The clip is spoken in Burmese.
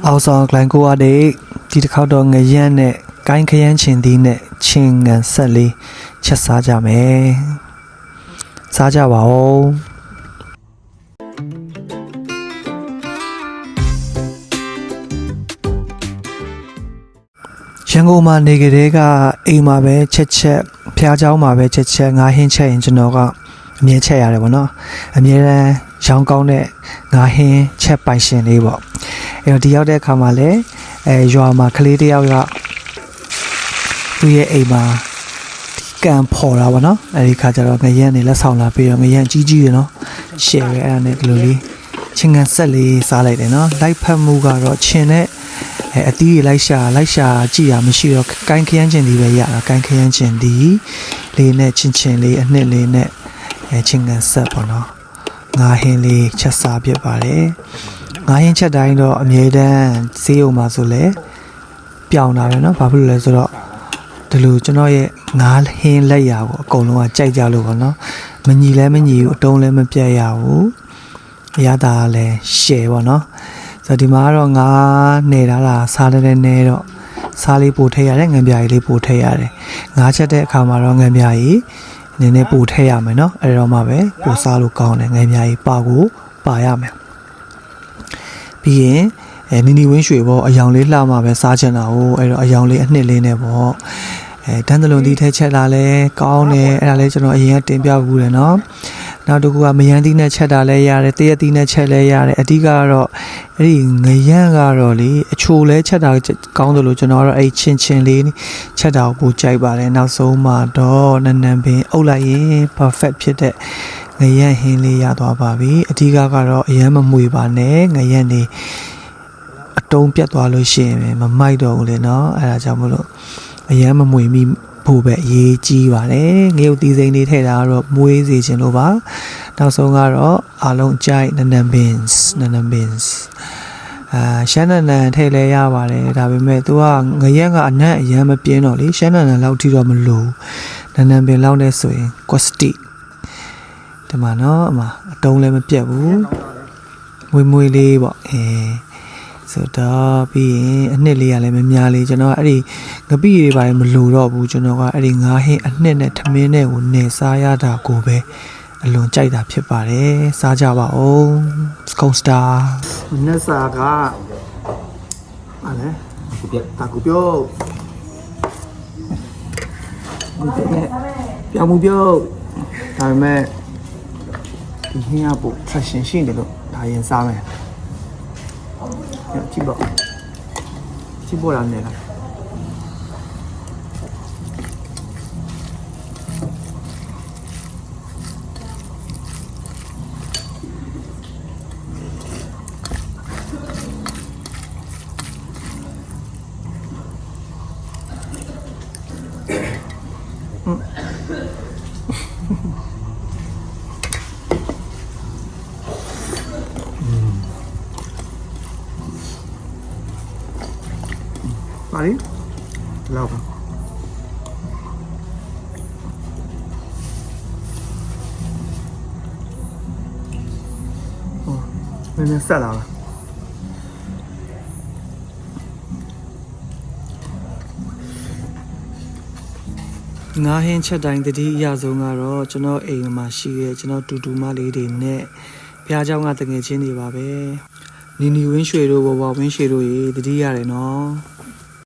အောက်ဆောင်ကလန်ကိုအဒေဒီတစ်ခေါက်တော့ငရမ်းနဲ့ကိုင်းခရမ်းချင်သည်နဲ့ချင်းငံဆက်လေးချက်စားကြမယ်စားကြပါဦးရန်ကုန်မှာနေကြတဲ့ကအိမ်မှာပဲချက်ဖျားเจ้าမှာပဲချက်ငါးဟင်းချက်ရင်ကျွန်တော်ကအမြဲချက်ရတယ်ပေါ့နော်အမြဲတမ်းရောင်းကောင်းတဲ့ငါးဟင်းချက်ပိုင်ရှင်လေးပေါ့အဲ့တော့ဒီရောက်တဲ့အခါမှာလည်းရွာမှာကလေးတယောက်ကသူ့ရဲ့အိမ်မှာကံဖော်တာပေါ့နော်အဲ့ဒီခါကျတော့ငရမ်းနေလက်ဆောင်လာပြီးတော့ငရမ်းကြီးရနော်ရှယ်ပဲအဲ့ဒါနဲ့ဒီလိုလေးချင်းကန်ဆက်လေးစားလိုက်တယ်နော်လိုက်ဖက်မှုကတော့ချင်းနဲ့အသီးလိုက်ရှာကြည့်ရမရှိတော့ကိုင်းခရမ်းချင်ဒီပဲရတာကိုင်းခရမ်းချင်ဒီလေးနဲ့ချင်းလေးအနှစ်လေးနဲ့ချင်းကန်ဆက်ပေါ့နော်ငါးဟင်းလေးချက်စားပြပါတယ်ငါးဟင်းချက်တိုင်းတော့အမြဲတမ်းဈေးုံမှာဆိုလဲပြောင်းတာပဲเนาะဘာဖြစ်လို့လဲဆိုတော့ဒီလိုကျွန်တော်ရဲ့ငါးဟင်းလက်ရာကိုအကုန်လုံးကကြိုက်ကြလို့ပေါ့เนาะမညီလဲမညီဘူးအတုံးလဲမပြတ်ရဘူးအရသာလည်းရှယ်ပေါ့เนาะဆိုတော့ဒီမှာကတော့ငါးနေတာလားစားတဲ့နဲတော့စားလေးပို့ထည့်ရတယ်ငံပြားကြီးလေးပို့ထည့်ရတယ်ငါးချက်တဲ့အခါမှာတော့ငံပြားကြီးနည်းနည်းပို့ထည့်ရမယ်เนาะအဲ့တော့မှပဲပို့စားလို့ကောင်းတယ်ငံပြားကြီးပါရမယ်ပြီးရင်နီနီဝင်းရွှေပေါ့အယောင်လေးလှမှပဲစားချင်တာဟုတ်အဲ့တော့အယောင်လေးအနှစ်လေးနဲ့ပေါ့တန်းတလုံးဒီထဲချက်လာလဲကောင်းတယ်အဲ့ဒါလဲကျွန်တော်အရင်ကတင်ပြဘူးတယ်เนาะနောက်တစ်ခုကမယန်းသီးနဲ့ချက်တာလဲရတယ်တရက်သီးနဲ့ချက်လဲရတယ်အဓိကကတော့အဲ့ဒီငရမ်းကတော့လေအချိုလဲချက်တာကောင်းတယ်လို့ကျွန်တော်ကတော့အဲ့ချင်းလေးချက်တာကိုပိုကြိုက်ပါတယ်နောက်ဆုံးမှတော့နန်းပင်အုပ်လိုက်ရင် perfect ဖြစ်တဲ့ငရမ်းဟင်းလေးရသွားပါပြီအဓိကကတော့အရန်မမွေပါနဲ့ငရမ်းနေအတုံးပြတ်သွားလို့ရှိရင်မမိုက်တော့ဘူးလေเนาะအဲ့ဒါကြောင့်မလို့အရန်မမွေမိဖို့ပဲအရေးကြီးပါတယ်ငရုတ်သီးစိမ်းလေးထည့်တာကတော့မွေးစေခြင်းလို့ပါနောက်ဆုံးကတော့အားလုံးကြိုက်နန်းပင်ရှမ်းနန်းထည့်လဲရပါတယ်ဒါပေမဲ့ तू ကငရမ်းကအနက်အရန်မပြင်းတော့လေရှမ်းနန်းလောက်ထိတော့မလို့နန်းပင်လောက်နေဆိုရင် quantity ဒီမှာเนาะအမအတုံးလည်းမပြတ်ဘူးမွေလေးပေါ့ဆိုတော့ပြီးရင်အနှစ်လေးကလည်းမများလေးကျွန်တော်ကအဲ့ဒီငပိတွေပါမလို့တော့ဘူးကျွန်တော်ကအဲ့ဒီငါးဟင်းအနှစ်နဲ့ထမင်းနဲ့ကိုနေစားရတာကိုပဲအလွန်ကြိုက်တာဖြစ်ပါတယ်စားကြပါဦးစကုံစတာနက်စာကဟာလေတာကူပြောပြောမှုပြောဒါပေမဲ့ဒီဟင်းကပို့ဆက်ရှင်ရှိတယ်လို့ဒါရင်စားမယ်ကြည့်ပေါ်လာနေလားပါလေလောက်ပါနည်းနည်းဆက်လာပါငါးဟင်းချက်တိုင်းတတိအရဆုံးကတော့ကျွန်တော်အိမ်မှာရှိရဲကျွန်တော်တူမလေးတွေနဲ့ဘုရားကျောင်းကတငယ်ချင်းတွေပါပဲနီနီဝင်းရွှေတို့ဘဝဝင်းရွှေတို့ရေတတိရတယ်နော်